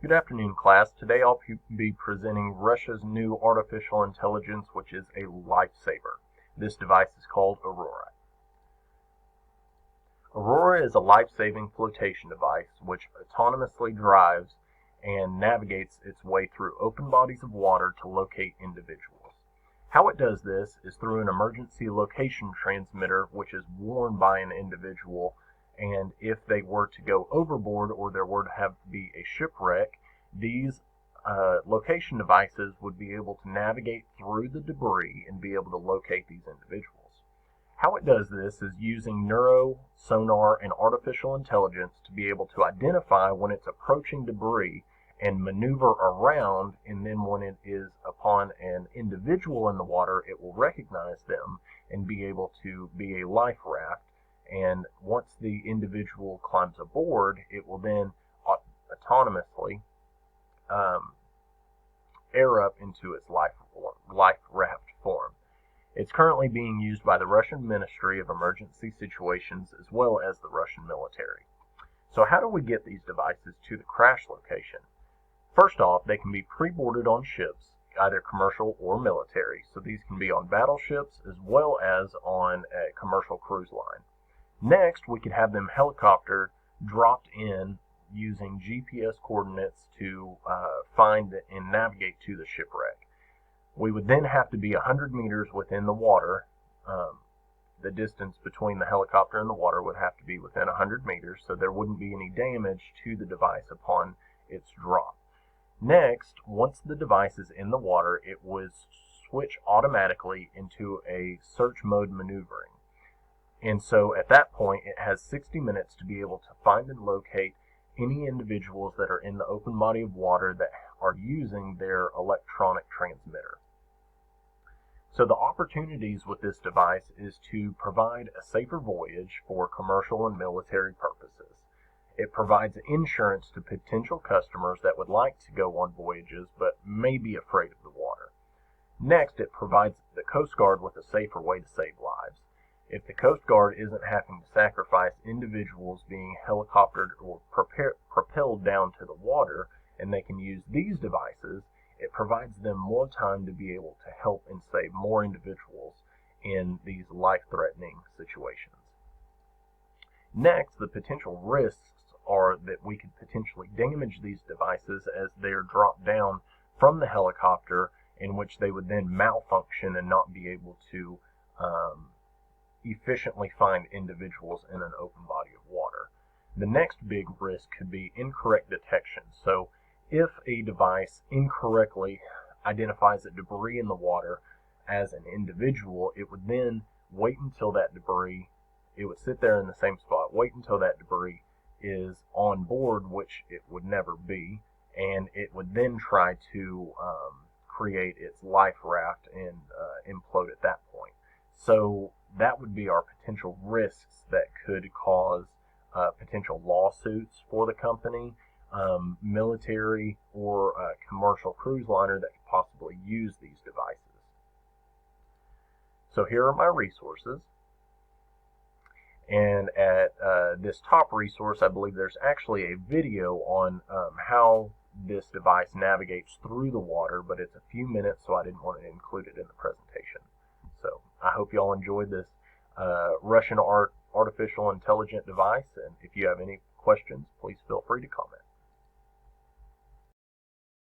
Good afternoon, class. Today I'll be presenting Russia's new artificial intelligence, which is a lifesaver. This device is called Aurora. Aurora is a life-saving flotation device which autonomously drives and navigates its way through open bodies of water to locate individuals. How it does this is through an emergency location transmitter which is worn by an individual, and if they were to go overboard or there were to have to be a shipwreck, these location devices would be able to navigate through the debris and be able to locate these individuals. How it does this is using neuro, sonar, and artificial intelligence to be able to identify when it's approaching debris and maneuver around, and then when it is upon an individual in the water, it will recognize them and be able to be a life raft. And once the individual climbs aboard, it will then autonomously air up into its life raft form. It's currently being used by the Russian Ministry of Emergency Situations as well as the Russian military. So how do we get these devices to the crash location? First off, they can be pre-boarded on ships, either commercial or military. So these can be on battleships as well as on a commercial cruise line. Next, we could have them helicopter dropped in using GPS coordinates to find and navigate to the shipwreck. We would then have to be 100 meters within the water. The distance between the helicopter and the water would have to be within 100 meters, so there wouldn't be any damage to the device upon its drop. Next, once the device is in the water, it would switch automatically into a search mode maneuvering. And so at that point, it has 60 minutes to be able to find and locate any individuals that are in the open body of water that are using their electronic transmitter. So the opportunities with this device is to provide a safer voyage for commercial and military purposes. It provides insurance to potential customers that would like to go on voyages but may be afraid of the water. Next, it provides the Coast Guard with a safer way to save lives. If the Coast Guard isn't having to sacrifice individuals being helicoptered or propelled down to the water, and they can use these devices, it provides them more time to be able to help and save more individuals in these life-threatening situations. Next, the potential risks are that we could potentially damage these devices as they are dropped down from the helicopter, in which they would then malfunction and not be able to efficiently find individuals in an open body of water. The next big risk could be incorrect detection. So if a device incorrectly identifies a debris in the water as an individual, it would then wait until that debris, it would sit there in the same spot, wait until that debris is on board, which it would never be, and it would then try to create its life raft and implode at that point. So that would be our potential risks that could cause potential lawsuits for the company, military or commercial cruise liner that could possibly use these devices. So here are my resources. And at this top resource, I believe there's actually a video on how this device navigates through the water, but it's a few minutes, so I didn't want to include it in the presentation. So I hope you all enjoyed this Russian artificial intelligent device, and if you have any questions, please feel free to comment.